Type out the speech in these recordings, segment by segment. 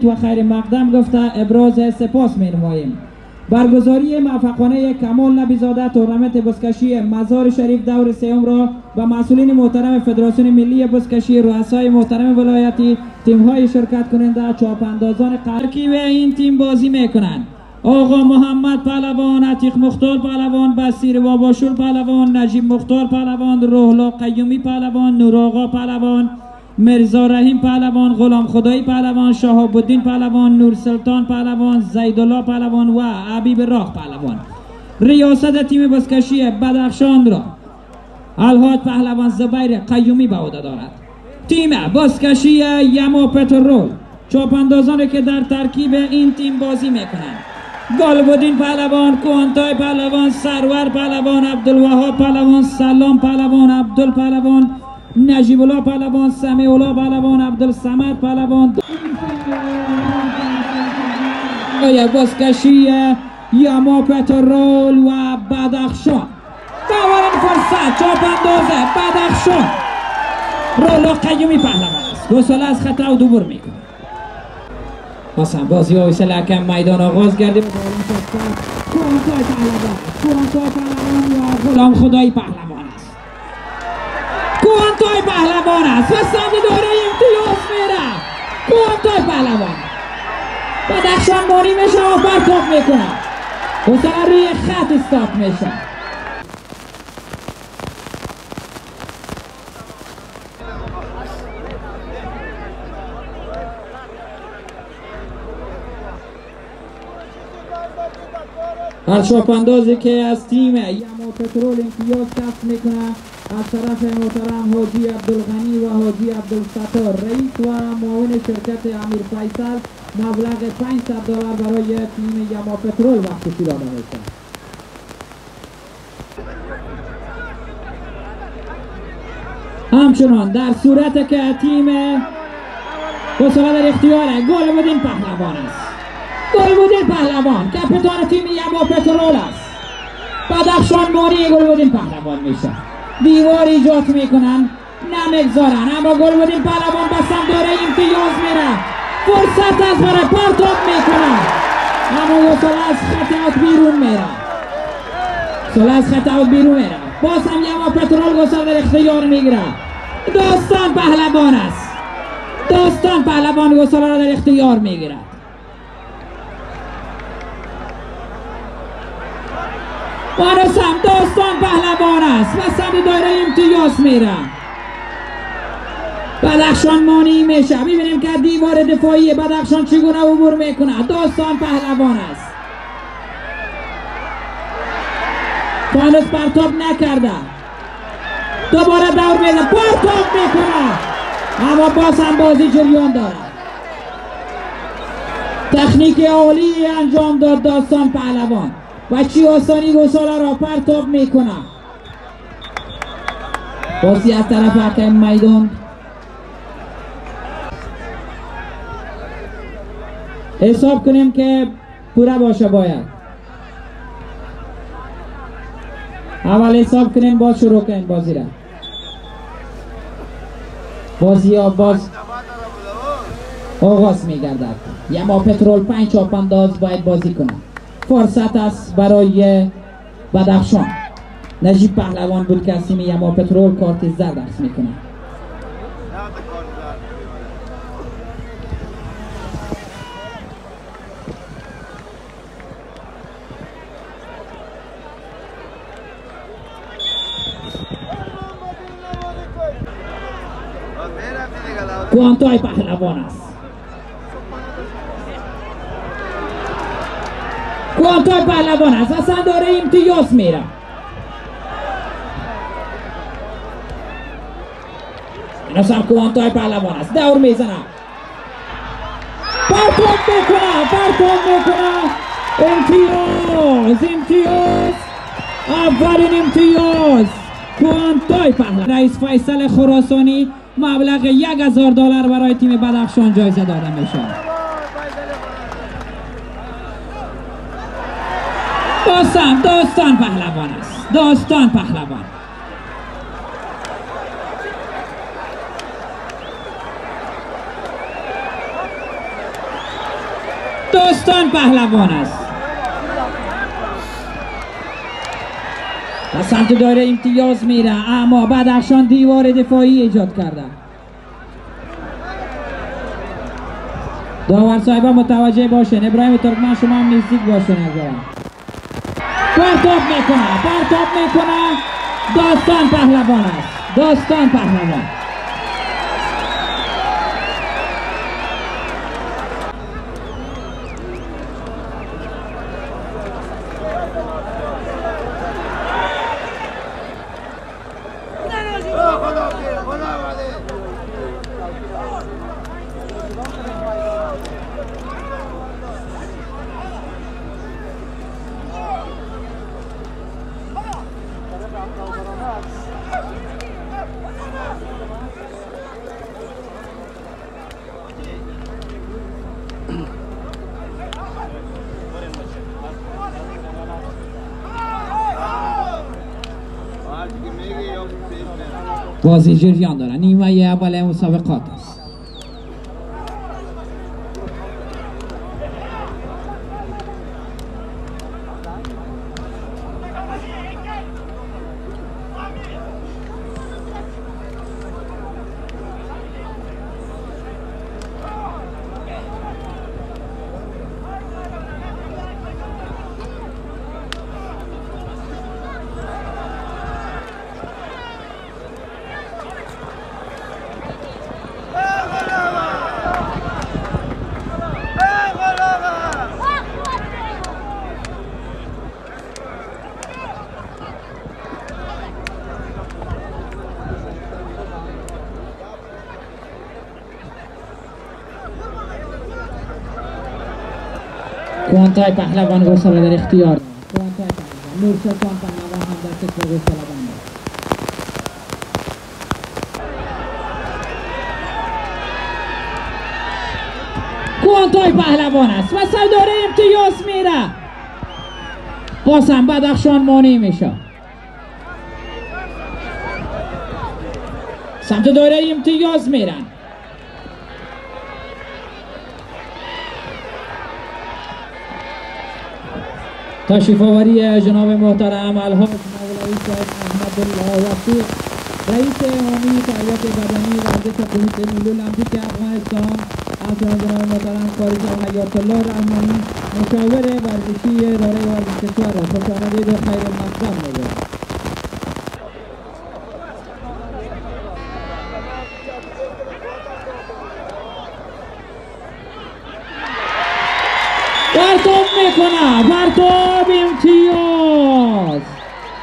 و خیر مقدم گفته ابراز سپاس می‌نماییم. برگزاری موفقانه کمال نبی‌زاده تورنمنت بزکشی مزار شریف دور سوم را به مسئولین محترم فدراسیون ملی بزکشی، رؤسای محترم ولایتی، تیم‌های شرکت کننده، چاپاندازان ترکیب این تیم بازی می‌کنند. آقا محمد پهلوان، عتیق مختار پهلوان، بصیر باباشول پهلوان، نجیب مختار پهلوان، روحلا قیومی پهلوان، نور آقا پهلوان، مرزا رحیم پهلوان، غلام خدایی پهلوان، شهاب الدین پهلوان، نور سلطان پهلوان، زیدالله پهلوان و حبیب راه پهلوان. ریاست تیم بزکشی بدخشان را الحاج پهلوان زبیر قیومی به عهده دارد. تیم بزکشی یما پترول چاپاندازانی که در ترکیب این تیم بازی میکنند: گالبودین پهلوان، کوانتای پهلوان، سرور پهلوان، عبدالوهاب پهلوان، سلام پهلوان، عبدال پهلوان، نجیب الله پهلوان، سمیع الله پهلوان، عبدالصمد پهلوان. بزکشی یما پترول و بدخشان. اولین فرصت چاپانداز بدخشان رولا قیومی پهلوان است. دو سال از خطا و دوبار میکنه. حسن بازی های سلکم میدان آغاز گردیم. کوانتای پهلوان و غلام خدایی پهلوان است. کوانتای پهلوان است و سمت داره امتیاز میره. کوانتای پهلوان بدخشان مانی میشه و پرتاب میکنه. حسن روی خط استاپ میشه. هر چاپاندازی که از تیم یما پترول امتیاز کسب میکنه از طرف محترم حاجی عبدالغنی و حاجی عبدالستار رئیس و معاون شرکت امیر فیصل مبلغ $500 برای تیم یما پترول بخشش داده میشه. همچنان در صورت که تیم حوصله در اختیار گالبودین پهلوان است. گالبودین پهلوان کاپیتان تیم یما پترول است. بدخشان مانی گالبودین پهلوان میشه. دیوار ایجاد میکنن نمیگذارن، اما گالبودین پهلوان به سمت داره امتیاز میره. فرصت از برای پرتاب میکنه اما حوصله از خط بیرون میره. باز هم یما پترول حوصله در اختیار میگیره. داستان پهلوان است. داستان پهلوان حوصله را در اختیار میگیره. بانوس هم داستان پهلوان است و سمت دایره امتیاز میره. بدخشان مانی میشه. ببینیم که دیوار دفاعی بدخشان چگونه عبور میکنه. داستان پهلوان است. بانوس پرتاب نکرده. دوباره دور میده. پرتاب میکنه اما باز هم بازی جریان داره. تکنیک عالی انجام داد داستان پهلوان و چی آسانی گساله را پرتاب میکنه. بازی از طرف حکم میدان. حساب کنیم که پوره باشه. باید اول حساب کنیم باز شروع کنیم بازی را. بازی ها باز آغاز میگردد. یما پترول 5 چاپانداز باید بازی کنه. فرصت است برای بدخشان. نجیب پهلوان بود که از تیم یما پترول کارت زرد عکس میکنه. کوانتای پهلوان است. کوانتای پهلوان است. اصلا داره امتیاز میره. این اصلا کوانتای پهلوان است. دور میزنه. پرتاب میکنه. امتیاز. اولین امتیاز. کوانتای پهلوان. رئیس فیصل خراسانی مبلغ $1000 برای تیم بدخشان جایزه داده میشه. داستان پهلوان است. داستان پهلوان. داستان پهلوان است. و سمت دایره امتیاز میره، اما بدخشان دیوار دفاعی ایجاد کرده. داور صاحبه متوجه باشین. ابراهیم ترکمن شما هم نزدیک باشین. پرتاب میکنه. داستان پهلوان است. داستان پهلوان. بازی جریان داره. نیمه اول مسابقات است. کوانتای پهلوان گوساله در اختیار. کوانتای پهلوان نورسلطان پهلوان هم دستش به گوساله بنده. کوانتای پهلوان است و سردار امتیاز میره. باز هم بدخشان مانع میشه. سمت دایره امتیاز میرن. تشریف آوری جناب محترم الحاج مولوی صاحب احمد الله وفیق، رئیس حامی تربیت بدنی ورزش کمیته ملی المپیک افغانستان، همچنین جناب محترم قاری صاحب حیات الله رحمانی، مشاور ورزشی اداره ورزش کشور را خوش آمدید و خیر مقدم می‌گویم. پرتاب میکنه. پرتاب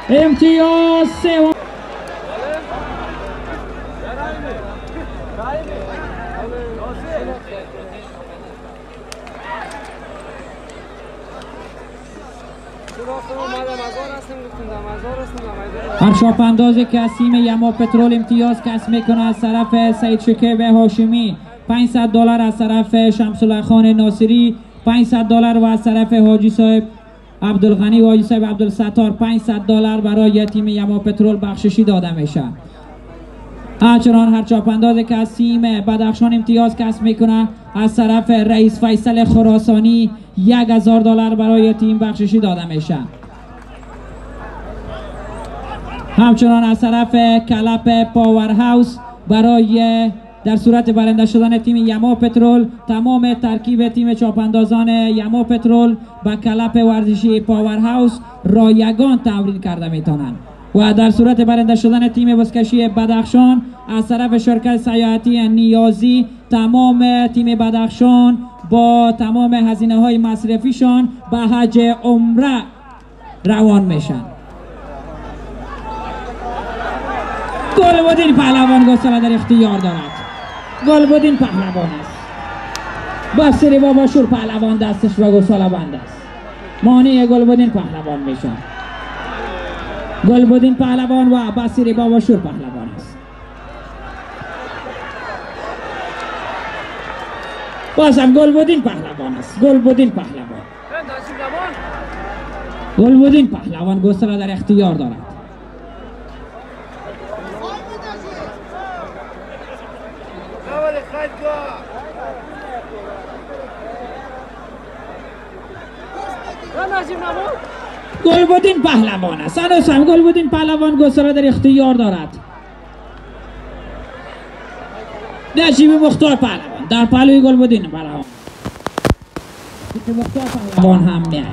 امتیاز سوم. هرشاپ انداز کسیم یما پترول امتیاز کسب میکنه از طرف سید شکیب هاشمی. $500 از طرف شمس الله خان ناصری، $500 و از طرف حاجی صاحب عبدالغنی و حاجی صاحب عبدالستار $500 برای تیم یما پترول بخششی داده میشه. همچنان هر چاپانداز کسیم بدخشان امتیاز کسب میکنه از طرف رئیس فیصل خراسانی $1000 برای تیم بخششی داده میشه. همچنان از طرف کلپ پاور هاوس برای در صورت برنده شدن تیم یما پترول تمام ترکیب تیم چاپاندازان یما پترول با کلپ ورزشی پاور هاوس رایگان تمرین کرده میتونن و در صورت برنده شدن تیم بزکشی بدخشان از طرف شرکت سیاحتی نیازی تمام تیم بدخشان با تمام هزینه های مصرفیشان به حج عمره روان میشن. گلبدین پهلوان گوساله در اختیار دارد. گلبدین پهلوان است. بسیری بابا شور پهلوان دستش و گوساله بند است. مانع گلبدین پهلوان میشن. گلبدین پهلوان و بسیری بابا شور پهلوان است. بازم گلبدین پهلوان است. گلبدین پهلوان. گلبدین پهلوان گوساله در اختیار دارد. گلبدین پهلوان است. هنوز هم گلبدین پهلوان گسله در اختیار دارد. نجیب مختار پهلوان در پهلوی گلبدین پهلوان. مختار پهلوان هم میاد.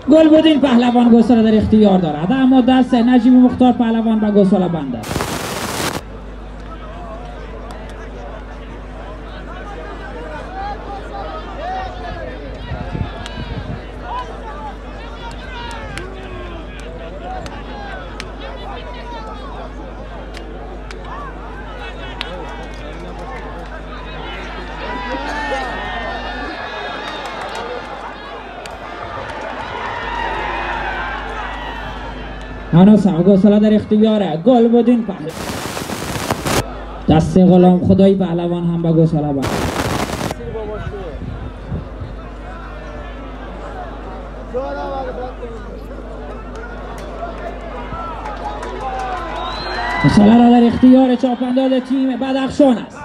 گلبدین پهلوان گسله در اختیار دارد، اما دست نجیب مختار پهلوان به گسله بند است. هنوز هم گسله در اختیاره گلبدین پهلوان. دست غلام خدای پهلوان هم به گسله بند. گسله را در اختیار چاپانداز تیم بدخشان است.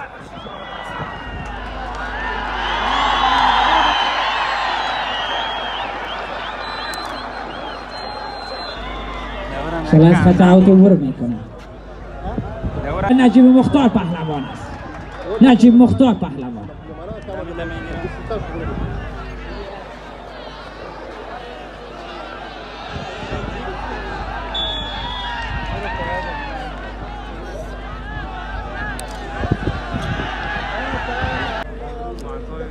گسله از خط اوت عبور میکنه. نجیب مختار پهلوان است. نجیب مختار پهلوان.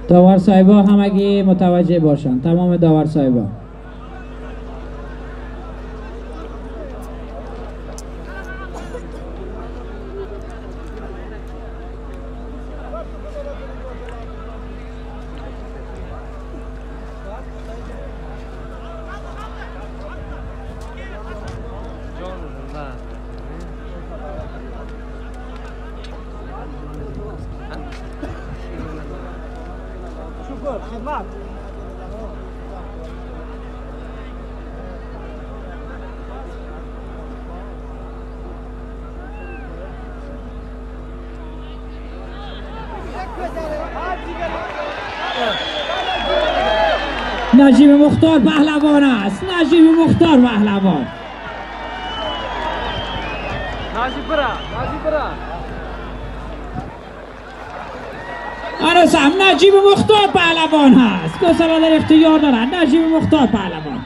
داور صاحبا همگی متوجه باشند، تمام داور صاحبا. نجیب مختار پهلوان است. نجیب مختار پهلوان. هنوز هم نجیب مختار پهلوان هست. گسله در اختیار دارد نجیب مختار پهلوان.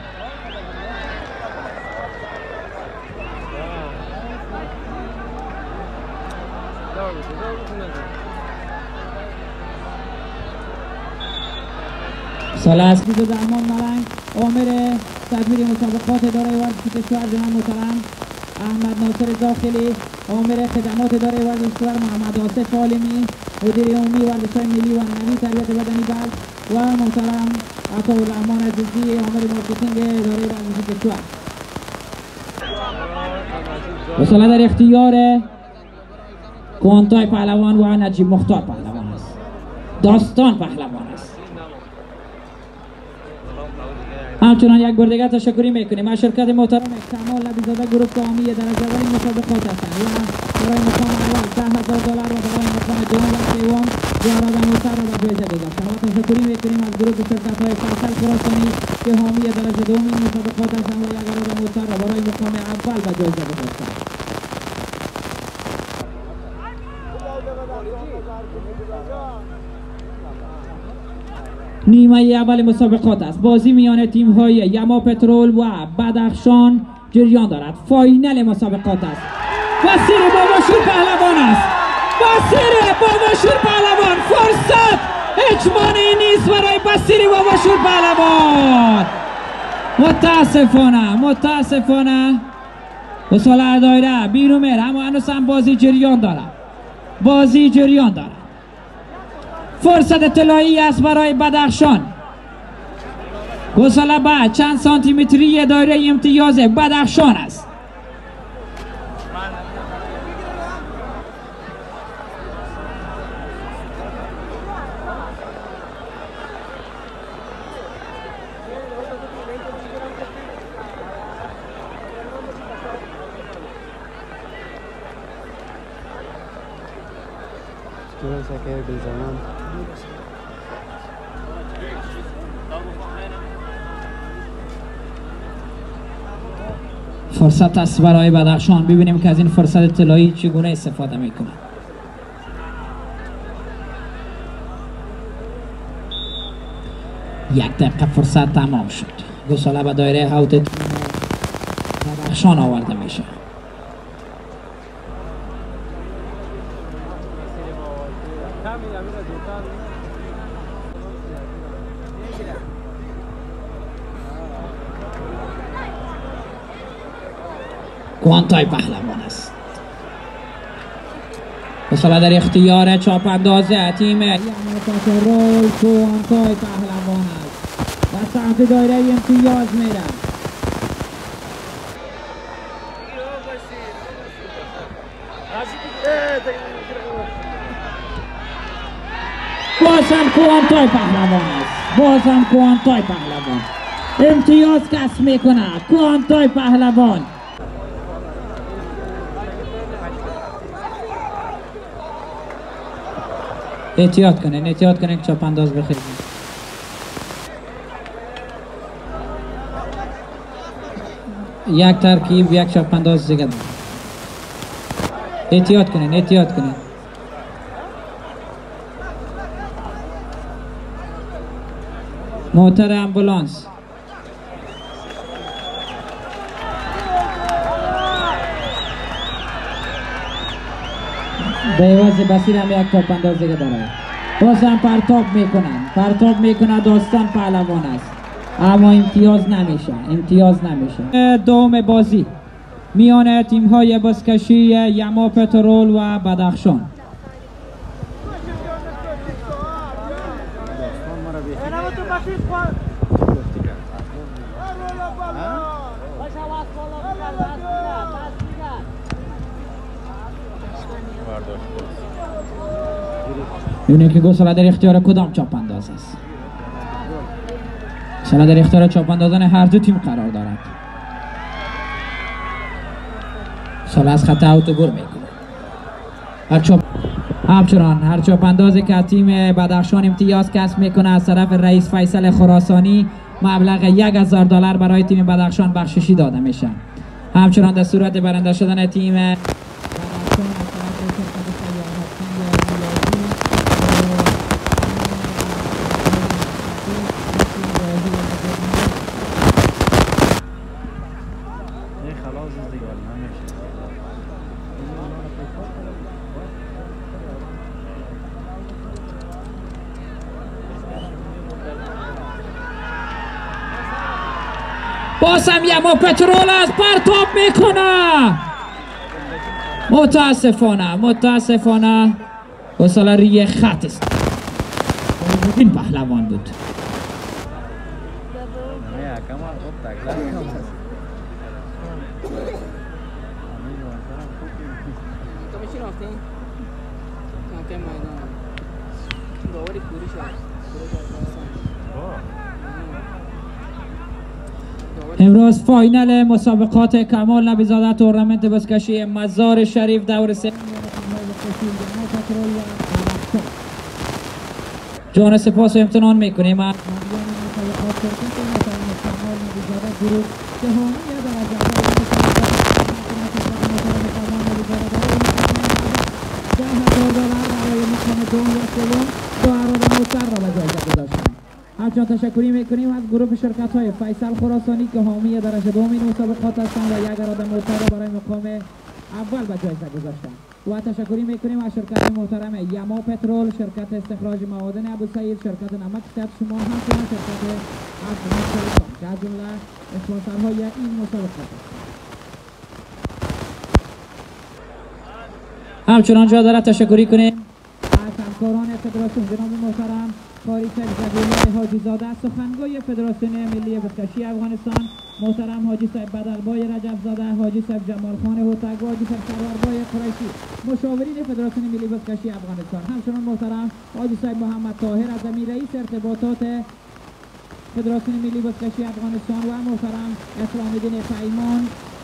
سلاس بیدو درمان ملنگ آمر تدبیر مسابقات اداره ورزشی کشور جناب محترم احمد ناصر داخلی، آمر خدمات اداره ورزشی کشور محمد آصف عالمی، مدیر عمومی ورزش‌های ملی و عنعنوی تربیت بدنی بلخ و محترم عطاالرحمن عزیزی، آمر مارکتینگ اداره ورزشی کشور. گسله در اختیار کوانتای پهلوان و نجیب مختار پهلوان است. داستان پهلوان است. همچنان یک بار دیگر تشکری میکنیم از شرکت محترم کمال نبی‌زاده گروه حامی درجه اول مسابقات هستند و برای مقام اول $10,000 و برای مقام دوم و سوم $2,000 را به جایزه گذاشتند و تشکری میکنیم از گروه شرکت‌های فیصل خراسانی که حامی درجه دوم این مسابقات هستند و $1,000 را برای مقام اول به جایزه گذاشتند. نیمه اول مسابقات است. بازی میان تیم های یما پترول و بدخشان جریان دارد. فاینال مسابقات است. بصیر باباشور پهلوان است. بصیر باباشور پهلوان. فرصت هیچ مانعی نیست برای بصیر باباشور پهلوان. متاسفانه گسله دایره بیرون میره، اما هنوز هم بازی جریان دارد. فرصت طلایی است برای بدخشان. گسله بعد چند سانتیمتری دایره امتیاز بدخشان است. فرصت است برای بدخشان. ببینیم که از این فرصت طلایی چگونه استفاده میکنه. یک دقیقه فرصت تمام شد. گساله به دایره اوت بدخشان آورده میشه. کوانتای پهلوان است. گساله در اختیار چاپ اندازه تیم یعنی پترول. کوانتای پهلوان است و سمت دایره امتیاز میره. بازم کوانتای پهلوان است. بازم کوانتای پهلوان امتیاز کسب میکنه. کوانتای پهلوان احتیاط کنین چاپ انداز بخیرید. یک ترکیب یک چاپ انداز دیگه. احتیاط کنین. موتر امبولانس. به عوض بسیر هم یک تاپ انداز دیگه داره. بازم پرتاب میکنه داستان پهلوان است، اما امتیاز نمیشه. دوم بازی میان تیم های بزکشی یما پترول و بدخشان. ببینیم که گساله در اختیار کدام چاپ انداز است. گساله در اختیار چاپ اندازان هر دو تیم قرار دارد. گساله از خط اوت عبور میکنه. همچنان هر چاپ اندازی که تیم بدخشان امتیاز کسب میکنه از طرف رئیس فیصل خراسانی مبلغ $1000 برای تیم بدخشان بخششی داده میشه. همچنان در صورت برنده شدن تیم بازم یما پترول از پرتاب میکنه. متاسفانه گساله روی خط است. این پهلوان بود. امروز فاینال مسابقات کمال نبیزاده تورنمنت بزکشی مزار شریف دور سه جان سپاس و امتنان میکنیم از همچنان تشکری میکنیم از گروه شرکت های فیصل خراسانی که حامی درجه دوم این مسابقات هستند و یک اراده موتر را برای مقام اول به جایزه گذاشتند. و تشکری میکنیم از شرکت محترم یما پترول، شرکت استخراج معادن ابوسعید، شرکت نمک سیاد شما، همچنان شرکت افغانستان که از جمله اسپانسرهای این مسابقات است. همچنان جا دارد تشکری کنیم از همکاران فدراسیون جناب محترم قاری صاحب جلیل حاجی زاده، سخنگوی فدراسیون ملی بزکشی افغانستان، محترم حاجی صاحب بدلبای رجب زاده، حاجی صاحب جمال خان هوتک، حاجی صاحب سروربای قریشی، مشاورین فدراسیون ملی بزکشی افغانستان، همچنان محترم حاجی صاحب محمد طاهر از رئیس ارتباطات فدراسیون ملی بزکشی افغانستان و محترم اسلام الدین پیمان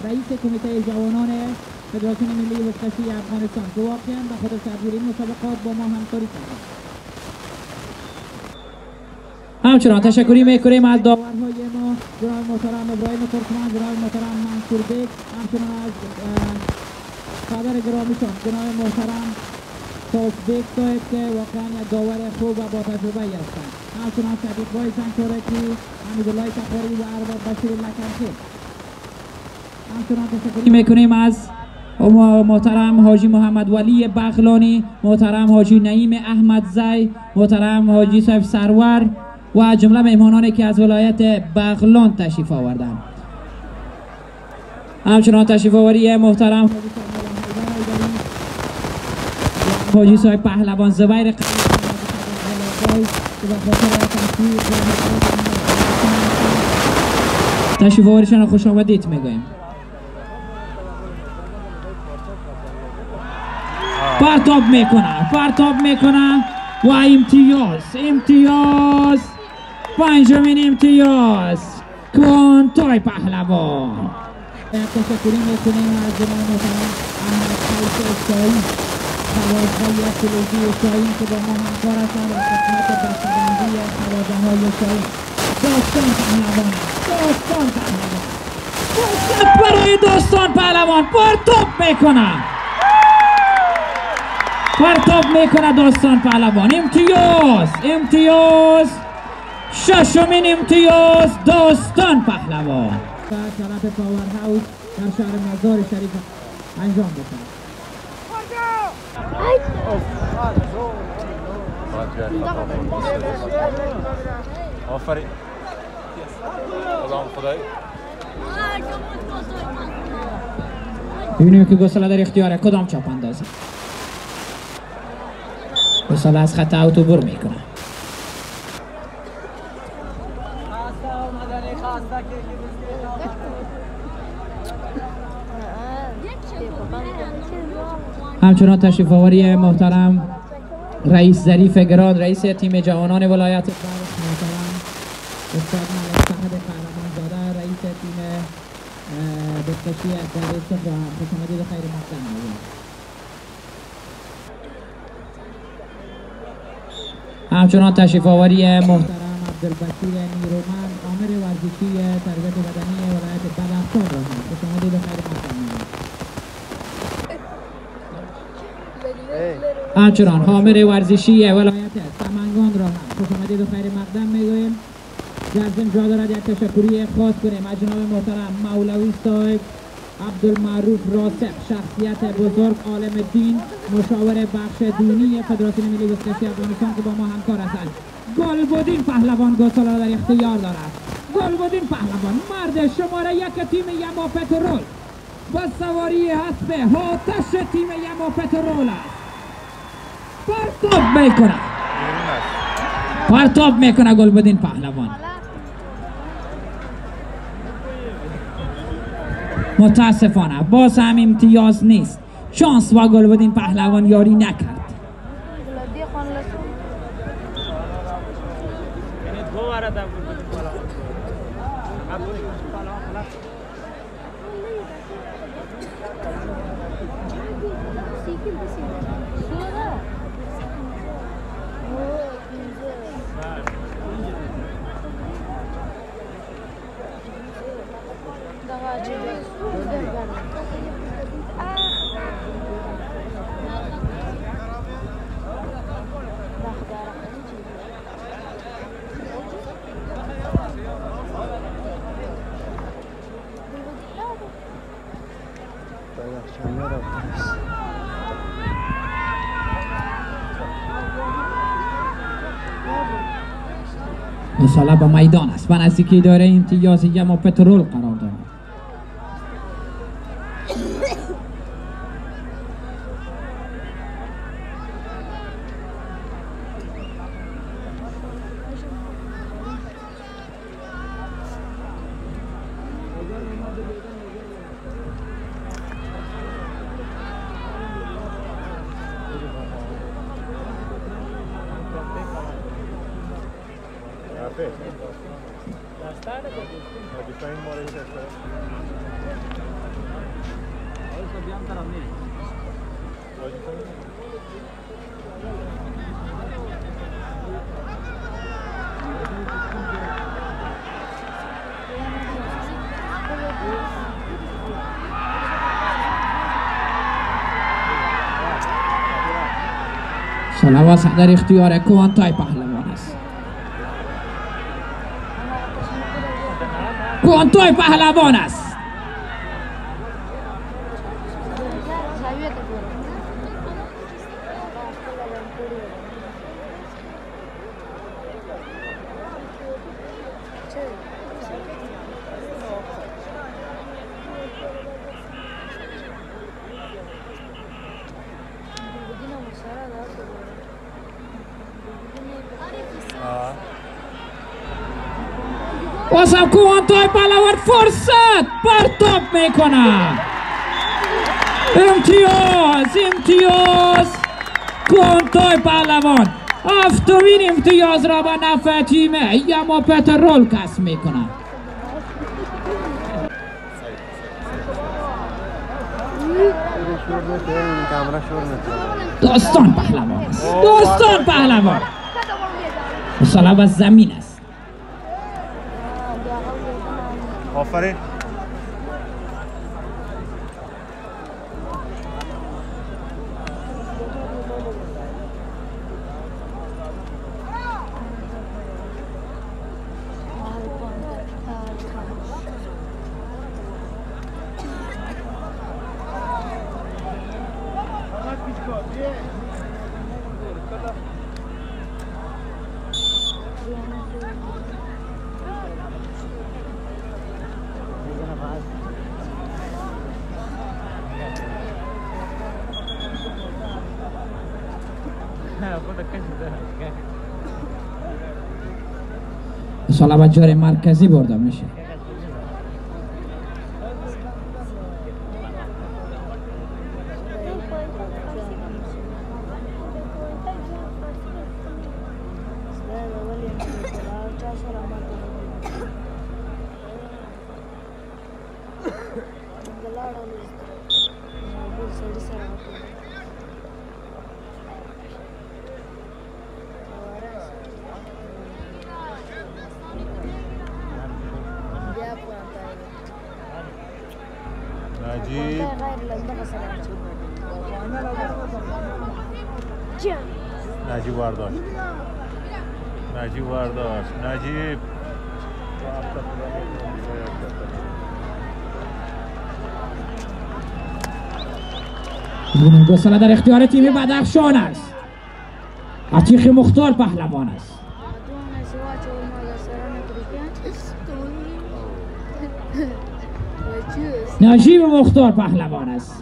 رئیس کمیته جوانان فدراسیون ملی بزکشی افغانستان که واقعا به خاطر تدویر این مسابقات با ما همکاری کردند. همچنان تشکری میکنیم از داورهای ما جناب محترم ابراهیم ترکمن، جناب محترم منصور بیگ، همچنان از پدر گرامیشان جناب محترم توفیق صاحب که واقعا یک داور خوب و با تجربه هستند. همچنان صدیق بای سنگتورکی، حمیدالله تقاری و ارباب بشیر لکنخی. همچنان تشکری میکنیم از محترم حاجی محمد ولی بغلانی، محترم حاجی نعیم احمد زی، محترم حاجی صاحب سرور و جمله مهمانانی که از ولایت بغلان تشریف آوردند. همچنان تشریف آوری محترم حاجی صاحب پهلوان زبیر تشریف آوریشان خوش آمدید میگویم. پرتاب میکنه و امتیاز پنجمین امتیاز کنتای پهلوان. تشکری میکنیم از جناب محترم احمد قیس شاهین، سوارهای اکولوژی شاهین که با ما همکار هستند و خدمت بسته‌بندی سوارهای شاهین. داستان پهلوان فرصت برای داستان پهلوان پرتاب میکنه داستان پهلوان. امتیاز ششمین امتیاز داستان پهلوان. طرف پاور هاوس در شهر مزار شریف انجام بشه. آفرین. ببینیم که گسله در اختیاره کدام چاپ اندازی. گسله از خط اوت عبور میکنه. همچنان تشریف آوری محترم رئیس ظریف گراد، رئیس تیم جوانان ولایت بلخ، محترم استاد ملک صاحب قهرمان زاده، رئیس تیم بسکشی در صبح و خوش آمدید و خیر مقدم می‌گویم. همچنان تشریف آوری محترم عبدالبشیر نیرومند، آمر ورزشی تربیت بدنی ولایت بلخ را هم خوش آمدید و خیر مقدم می‌گویم. همچنان حامر ورزشی ولایت سمنگان را هم خوش آمدید و خیر مقدم میگوییم. در ضمن جا دارد یک تشکری خاص کنیم از جناب محترم مولوی صاحب عبدالمعروف راسخ، شخصیت بزرگ، عالم دین، مشاور بخش دینی فدراسیون ملی بسکشی افغانستان که با ما همکار هستند. گلبدین پهلوان گسله را در اختیار دارد. گلبدین پهلوان مرد شماره یک تیم یما پترول با سواری حسب آتش تیم یما پترول است. پرتاب میکنه گلبدین پهلوان. متاسفانه باز هم امتیاز نیست. شانس با گلبدین پهلوان یاری نکرد. مساله به میدان است. به نزدیکی داره امتیاز یما پترول قرار دارد. سلاواس در اختیار کوانتای پهلوان است. کوانتای پهلوان است. بازم کوانتای پهلوان فرصت پرتاب میکنه. امتیاز کوانتای پهلوان هفتمین امتیاز را به نفع تیم یما پترول کسب میکنه. داستان پهلوان است. داستان پهلوان مسلم از زمین است. آفرین. سالا به جای مرکزی برده میشه. نجیب برداشت. نجیب دو ساله در اختیار تیم بدخشان است. عتیق مختار پهلوان است. نجیب مختار پهلوان است.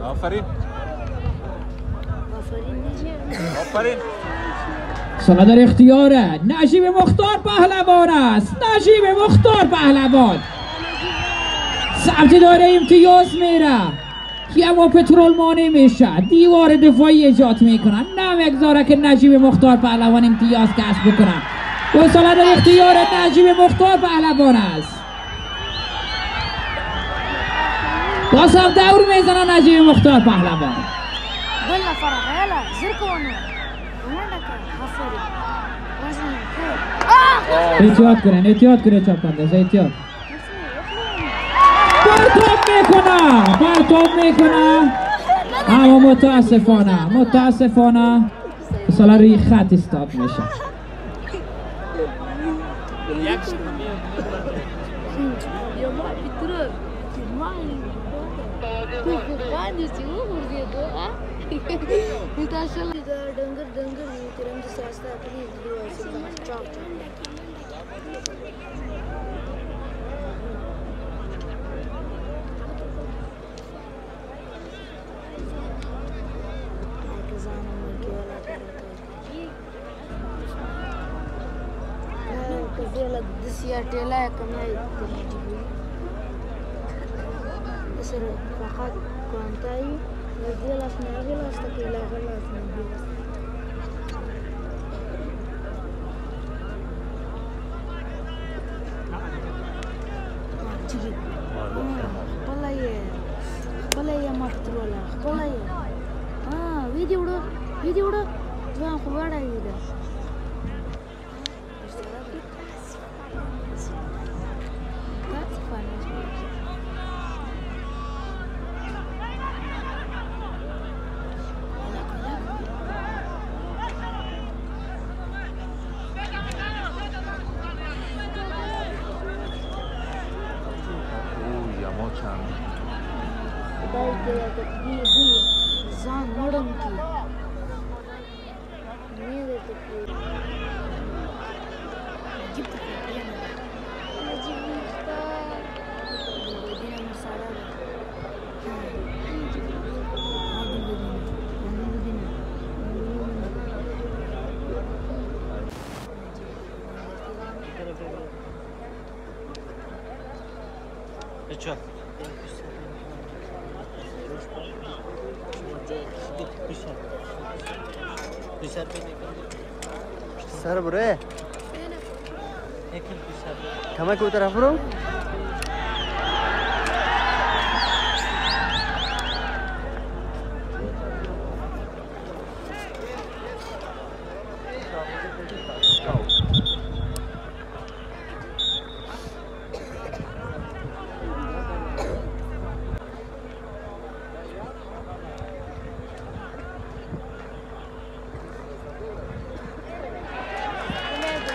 آفرین. سالا در اختیار نجیب مختار پهلوان است. نجیب مختار پهلوان سمت داره امتیاز میره. یما پترول مانع میشه. دیوار دفاعی ایجاد میکنن. نمیگذاره که نجیب مختار پهلوان امتیاز کسب بکنه. و سالا در اختیار نجیب مختار پهلوان است. باز هم دور میزنه نجیب مختار پهلوان. احتیاط کنه چاپنده احتیاط. پرتاب میکنه اما متاسفانه سالا روی خط استاد میشه. टेला है कमी सर فقط كونتاي ودي لاس ناغي لاس تكيلا غلاس ناغي خپلای ما پترولا خپلای ویډیو ځوان خو وړای دی زان مړم کی نه دې ته جيب ته نه جيب تا دې نه سارا अच्छा सर बुरे कमा को तरफ रो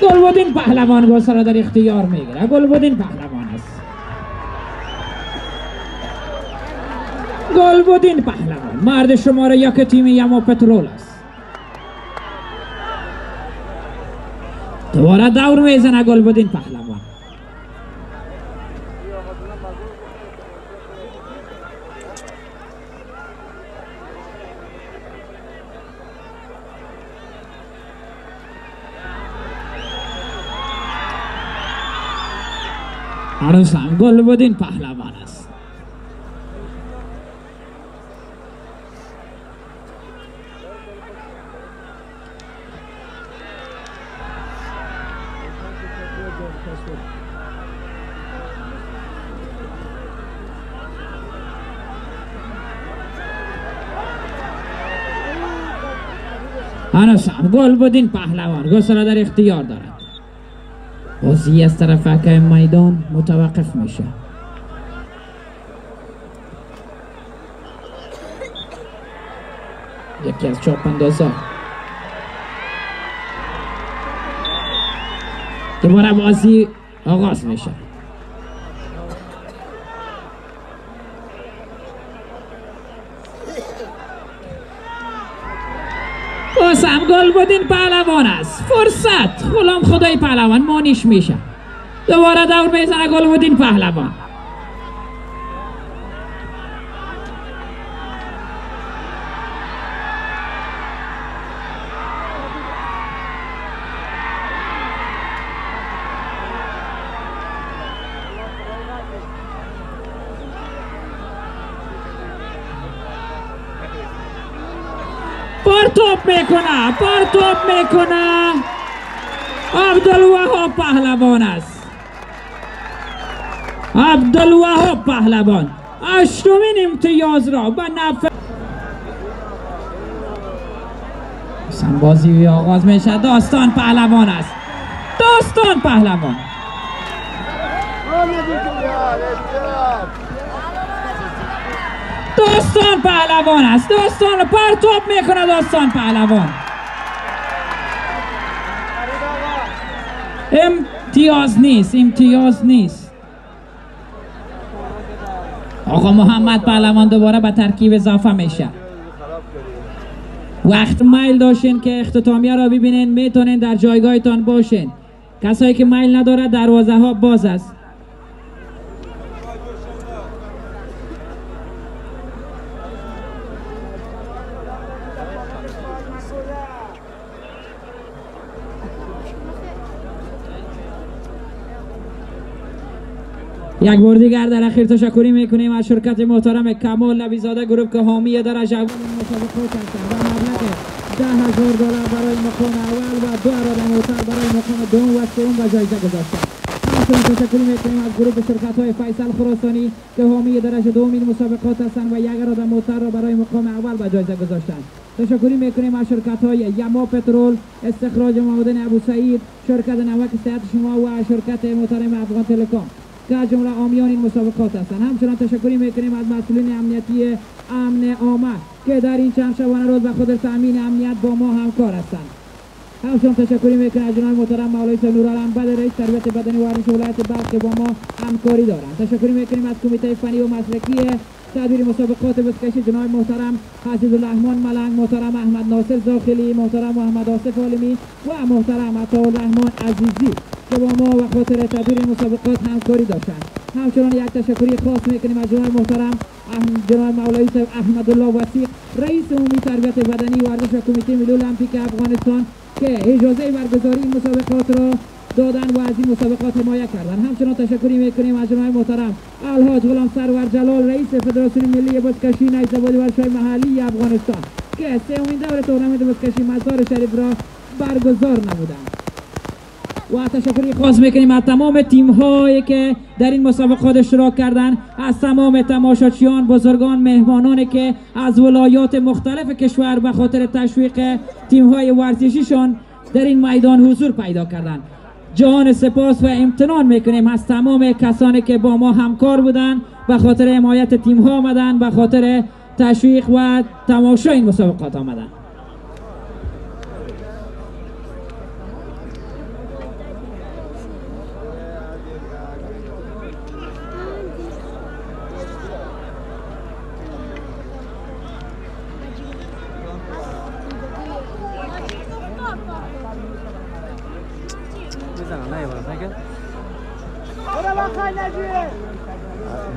گلبدین پهلوان گل را در اختیار میگیره. گلبدین پهلوان است. گلبدین پهلوان مرد شماره یک تیم یما پترول است. دوباره دور میزنه گلبدین پهلوان. هنوز هم گلبدین پهلوان است. هنوز هم گلبدین پهلوان گل را در اختیار دارد. بازی از طرف حکم میدان متوقف میشه. یکی از چاپ اندازا دوباره بازی آغاز میشه. بازم گلبدین پهلوان است. فرصت غلام خدای پهلوان مانیش میشه. دوباره دور میزنه گلبدین پهلوان. پرتوب میکنه عبدالوهاب پهلوان است. عبدالوهاب پهلوان هشتمین امتیاز را به نفع بازی آغاز میشه. داستان پهلوان است. داستان پهلوان داستان پهلوان است. داستان پرتاب میکنه. داستان پهلوان امتیاز نیست. آقا محمد پهلوان دوباره به ترکیب اضافه میشه. وقت میل داشتین که اختتامیه را ببینین میتونین در جایگاهتان باشین. کسایی که میل نداره دروازه ها باز است. یک بار دیگر در اخیر تشکری میکنیم از شرکت محترم کمال نبیزاده گروپ که حامی درجه اول مسابقات هستند و مبلغ $10,000 برای مقام اول و 2 اراده موتر برای مقام دوم و سوم و جایزه گذاشتند. همچنین تشکری میکنیم از گروپ شرکت های فیصل خراسانی که حامی درجه دوم این مسابقات هستند و 1 اراده موتر را برای مقام اول و جایزه گذاشتند. تشکری میکنیم از شرکت های یما پترول، استخراج معادن ابو سعید، شرکت نمک صحت شما و شرکت محترم افغان تلکام که از جمله حامیان این مسابقات هستند. همچنین تشکری میکنیم از مسئولین امنیتی امن عامه که در این چند شبانه روز به خاطر تامین امنیت با ما همکار هستند. همچنین تشکری میکنیم از جناب محترم مولوی صاحب نورالله بد رئیس تربیت بدنی و ورزش ولایت بلخ که با ما همکاری دارند. تشکری میکنیم از کمیته فنی و مسلکی تدبیر مسابقات بسکشی جناب محترم حسیب الرحمن ملنگ، محترم احمد ناصر داخلی، محترم محمد آصف عالمی و محترم عطاالرحمن عزیزی که با ما و خاطر تدبیر مسابقات همکاری داشتند. همچنین یک تشکری خاص میکنیم از جناب محترم جناب مولوی صاحب احمدالله وثیق رئیس عمومی تربیت بدنی و ورزش و کمیته ملی المپیک افغانستان که اجازه برگزاری این مسابقات را دادن و از این مسابقات حمایت کردن. همچنین تشکری میکنیم از جناب محترم الحاج غلام سرور جلال رئیس فدراسیون ملی بزکشی نیزابادی ورزش‌های محلی افغانستان که سومین دور تورنمنت بزکشی مزار شریف را برگزار نمودند. و تشکری خاص میکنیم از تمام تیم هایی که در این مسابقات اشتراک کردند، از تمام تماشاچیان، بزرگان، مهمانانی که از ولایات مختلف کشور به خاطر تشویق تیم های ورزشیشان در این میدان حضور پیدا کردند. جان سپاس و امتنان میکنیم از تمام کسانی که با ما همکار بودند، به خاطر حمایت تیم ها آمدند، به خاطر تشویق و تماشا این مسابقات آمدند.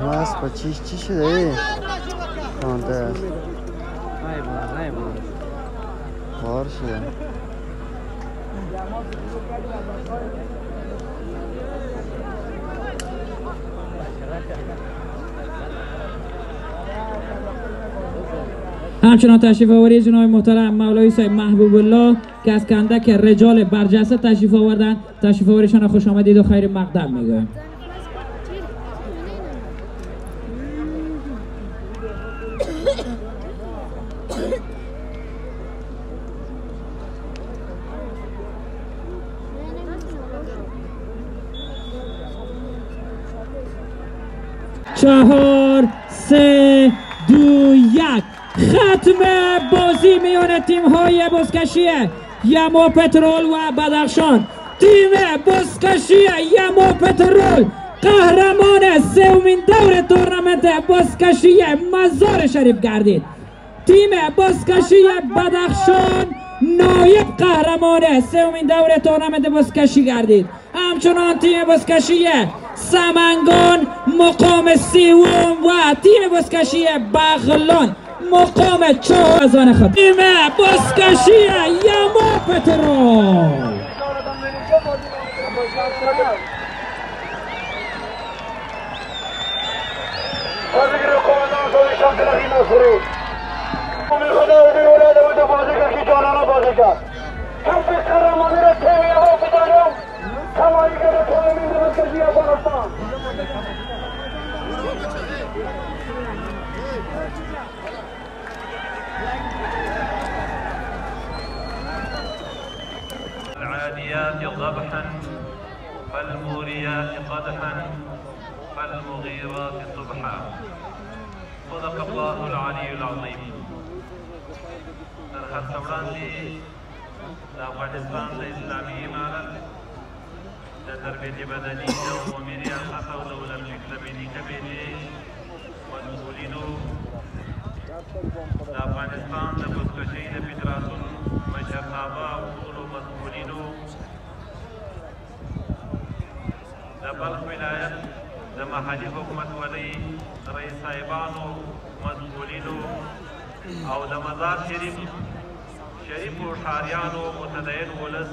ماست با چی شده؟ خانده است بار شده. همچنان تشریف آوری جناب محترم مولوی صاحب محبوب الله که از کندک رجال برجسته تشریف آوردن. تشریف آوریشان خوش آمدید و خیر مقدم میگویم. چهار، سه، دو، یک. ختم بازی میان تیم های بزکشی یما پترول و بدخشان. تیم بزکشی یما پترول قهرمان سومین دور تورنمنت بزکشی مزار شریف گردید. تیم بزکشی بدخشان نایب قهرمان سومین دور تورنمنت بزکشی گردید. همچنان تیم بزکشی سمنگان مقام سوم و تیم بزکشی بغلان مقام 4 از آن خود. تیم بزکشی یما پترول العاديات ضبحا فالموريات قدحا فالمغيرات صبحا. صدق الله العلي العظيم. در هر وړاندې د افغانستان د اسلامي امارت د تربیت بدني د عمومي ریاست او د اولمپیک د ملي کمیټې مسؤلینو، د افغانستان د بزکشۍ د فدراسیون مشرتابه او ټولو مسؤلینو، د بلخ ولایت د محلي حکومت ولۍ رئیس صاحبانو، مسؤلینو او د مزار شریفو ښاریانو، متدین ولس،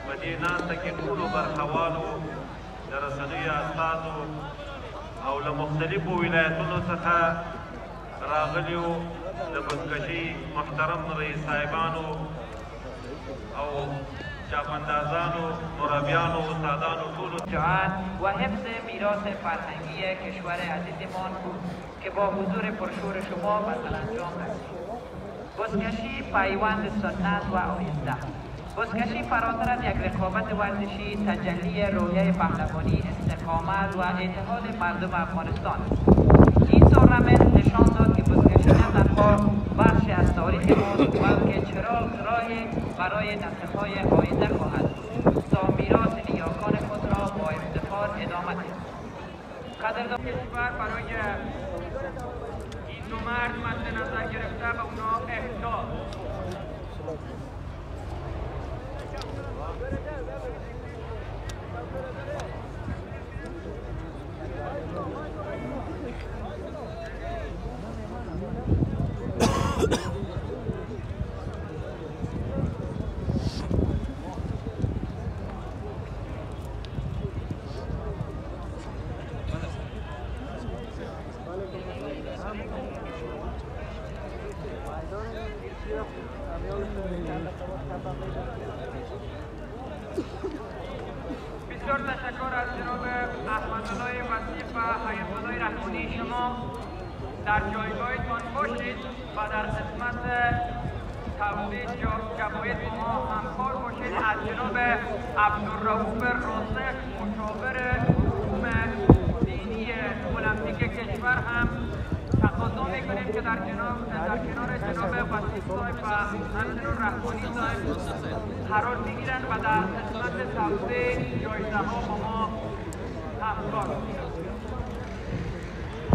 په دې ناسته کې ټولو برخوالو در رسنوی اسناد او له مختلفو ولایتونو څخه راغلیو د بزکشي محترم رئیس صاحبانو او چاپاندازانو مربیانو استادانو ټولو جهان و حفظ میراث فرهنگی کشور عزیزمان که با حضور پرشور شما به سرانجام رسید. بزکشی پیوند سنت و آینده. بزکشی فراتر از یک رقابت ورزشی تجلی روحیه پهلوانی، استقامت و اتحاد مردم افغانستان است. این تورنمنت نشان داد که بزکشی نه تنها بخشی از تاریخ ماست بلکه چراغ راهی برای نسل‌های آینده خواهد بود تا میراث نیاکان خود را با افتخار ادامه دهند. قدردان کشور برای این دو مرد مد نظر گرفته و اونا اهداف بسیار تشکر از جناب احمدالله وصیف و هیئت‌الله رحمانی. شما در جایگاهتان باشید و در خدمت توزیع جوایز ما همکار باشید. از جناب عبدالرؤوف راسخ مشاور علوم دینی المپیک کشور هم تقاضا میکنیم که در کنار جناب وصیف صاحب و همچنین رحمانی صاحب قرار بگیرند و در خدمت توزیع جایزه ها با ما همکار باشند.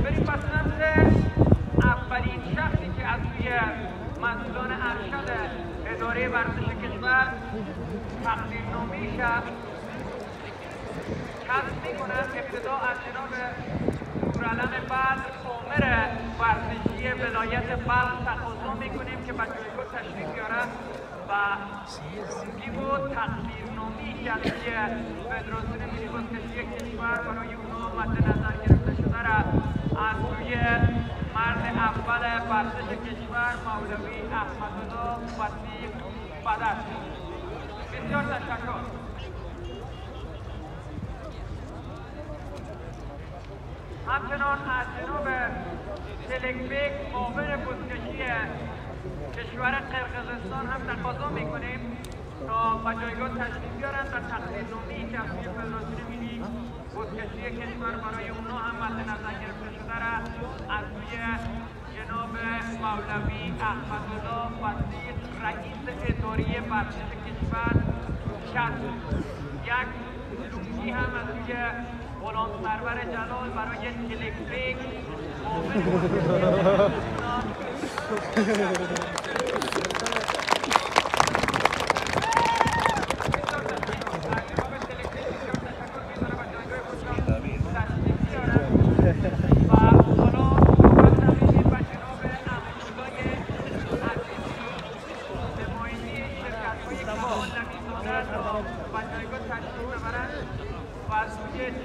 بریم پس سمت اولین شخصی که از سوی مسئولان ارشد اداره ورزش کشور تقدیرنامه‌اش کسب میکنند. ابتدا از جناب نورعلم بدر آمر ورزشی ولایت بلخ تقاضا میکنیم که به جایگاه تشریف بیارند و گیو تقدیرنامه‌ای که از سوی فدراسیون ملی بزکشی کشور برای اونها مد نظر گرفته شده را از سوی مرد اول ورزش کشور مولوی احمدالله وصیف بدر. بسیار تشکر. همچنان از جناب سلکبک معاون بزکشی کشور قرقیزستان هم تقاضا میکنیم تا به جایگاه تشریف بیارند و تقدیرنامه‌ای که از سوی فدراسیون ملی بزکشی کشور برای اونها هم مد نظر گرفته شده را از سوی جناب مولوی احمدالله وصیف رئیس اداره ورزش کشور کسب. یک لوگی هم از سوی غلام سرور جلال برای سلکبک معاون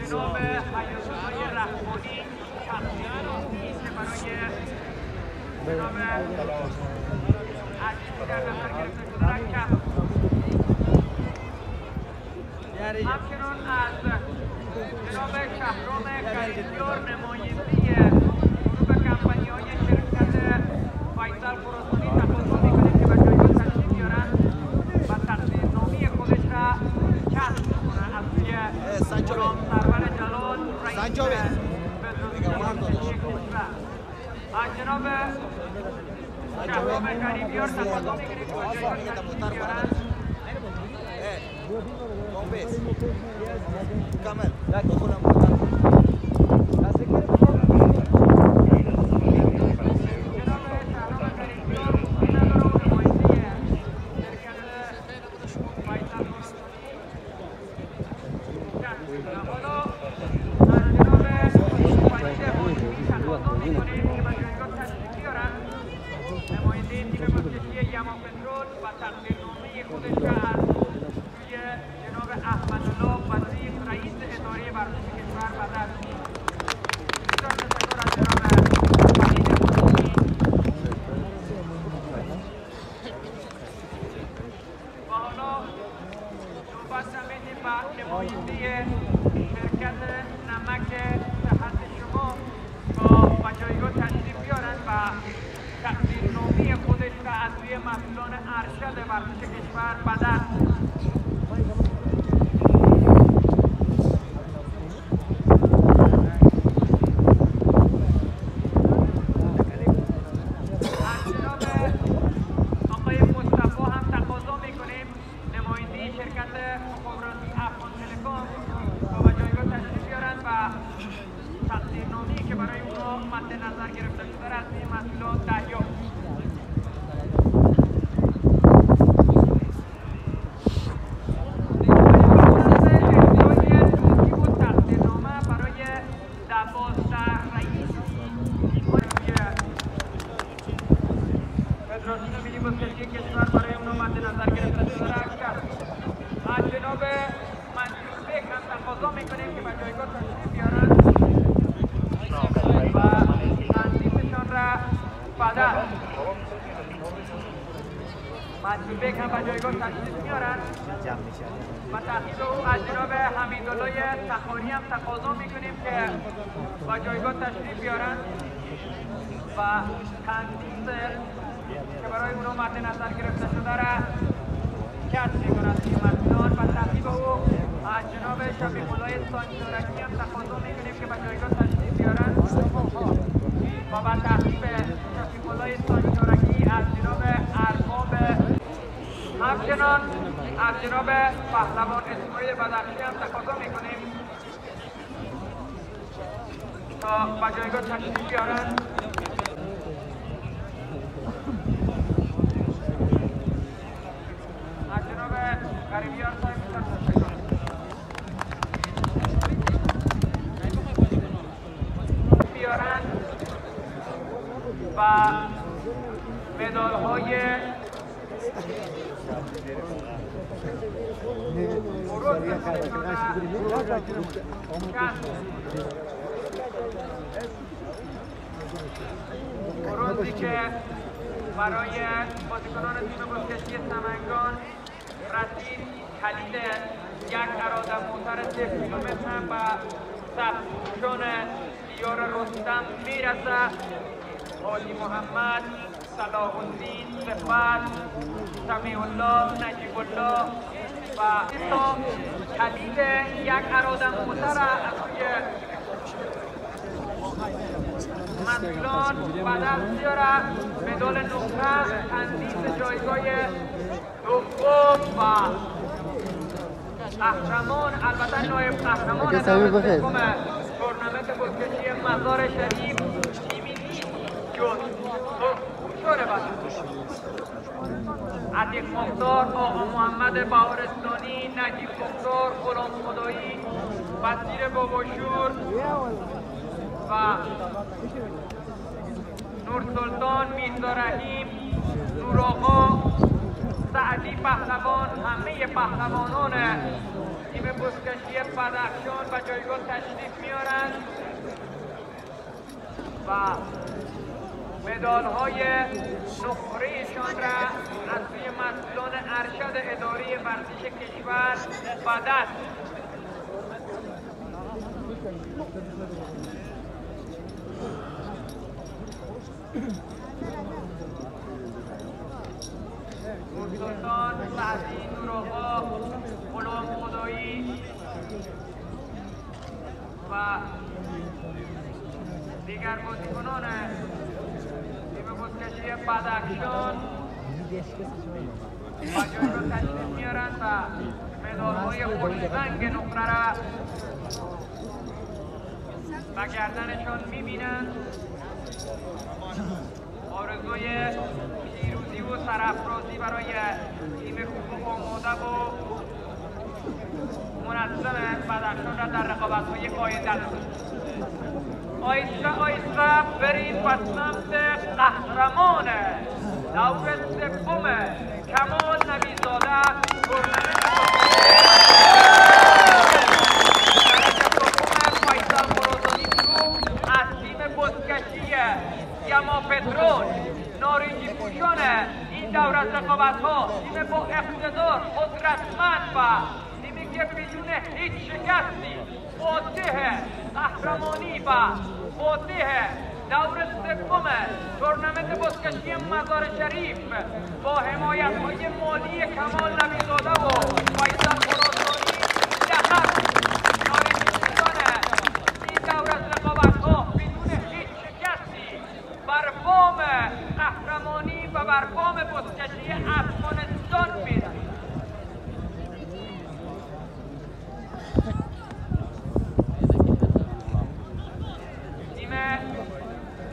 جناب هیئت‌الله رحمانی تقدیرنامه‌ای که برای جناب عزیز در نظر گرفته شده را کسب. همچنان از جناب شهرام غریبیار نماینده گروه کمپانی‌های شرکت فیصل خراسانی تقاضا می‌کنیم که به جایگاه تشریف بیارند و تقدیرنامه خودش را کسب کنند از سوی غلام سرور جلال رئیس فدراسیون کشور. از جناب شهرام غریبیار تقاضا می‌کنیم که به جایگاه تشریف بیارند. كمل احمدالله وصیف رئیس اداره ورزش کشور بدن و تحقیق او از جناب حمیدالله تخاری هم تقاضا میکنیم که با جایگاه تشریف بیارن و تندیس که برای اونو مد نظر گرفته شده را کسب میکنند این مسئولان و تحقیق او از جناب شفیق الله سانچورکی هم تقاضا میکنیم که با جایگاه تشریف بیارن و با تحقیق شفیق الله سانچورکی از جناب ارباب همچنان از جناب پهلوان اسماعیل بدخشی هم تقاضا میکنیم تا به جایگاه تشریف بیارن از جناب غریبیار صاحب بیارن و مدال های روزی که برای بازیکنان تیم بازگشتی سمنگان رسید کلید یک اراده موتر 3 کیلومتر هم به سبزپوشان دیار رستم میرسه. حاجی محمد، صلاح الدین، صفت، سمیع الله، نجیب الله و کلید یک اراده موتر از روی مسئولان به دست بیاره. مدال نقره تندیس جایگاه دوم و قهرمان، البته نایب قهرمان دوم تورنمنت بزکشی مزار شریف تیمی شد عتیق مختار، آقا محمد بهارستانی، نجیب مختار، غلام خدایی، بصیر باباشور و نور سلطان، میرزا رحیم، نور آقا، سعدی پهلوان، همه پهلوانان تیم بزکشی بدخشان و جایگاه تشریف میارند و مدال های نقرهشان را از سوی مسئولان ارشد اداری ورزش کشور به دست سلطان، سعدی، نور آقا، غلام خدایی و دیگر بازیکنان تیم بزکشی بدخشان و جایگاه تشریف میارند و مدال‌های خوشرنگ نقره را به گردنشان میبینند. آرزوی پیروزی و سرافرازی برای تیم خوب آماده و منظم بدخشان را در رقابت‌های آینده داشت. آیسته آیسته بریم به سمت قهرمان دور سوم کمال نبیزاده تورنمنت فیصل مرادانی گروه از تیم بزکشی یما پترول نارنجی پوشان این دور از رقابت‌ها، تیم با اقتدار، قدرتمند و تیمی که بدون هیچ شکستی فاتح قهرمانی و فاتح دور سوم تورنمنت بزکشی مزار شریف با حمایت‌های مالی کمال نبی‌زاده و فیصل خراسانی لقب نایب‌السلطان این دور از رقابت‌ها بدون هیچ شکستی بر بام قهرمانی و بر بام بزکشی افغانستان می‌رود.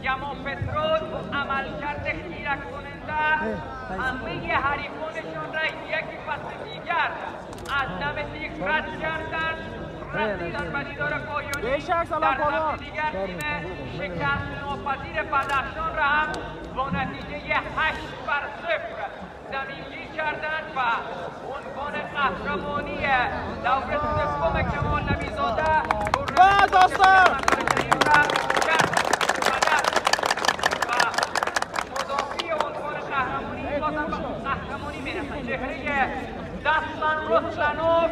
گمان پترول عملکرد خیره کننده همه حریفانشان را یکی پس دیگر از دم تیغ رد کردند، رسیدن به دیدار پایانی. در دم دیگر تیم شکست ناپذیر بدخشان را هم با نتیجه 8-0 زمینگیر کردند و عنوان قهرمانی دور سوم کمال نبی‌زاده قهرمانی می‌رسد. چهره دستان رستنوف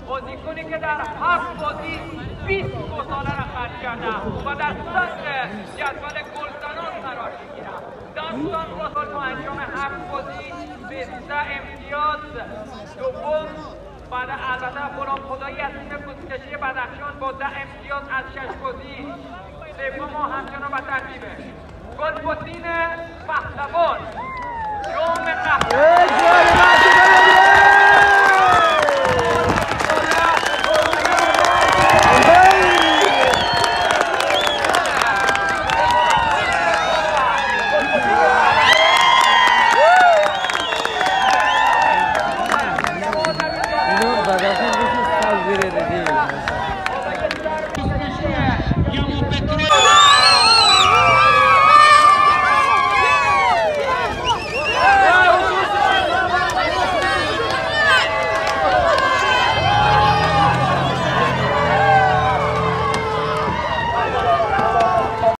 بازیکنی که در 7 بازی 20 گلزنه را خرج کرده و در صدر جدول گلزنان قرار می‌گیرد. دستان رستنوف با انجام 7 بازی 13 امتیاز، دوم بعد البته غلام خدایی از تیم بزکشی بدخشان با 10 امتیاز از 6 بازی، سوم همچنان به ترتیبه گل‌الدین پهلوان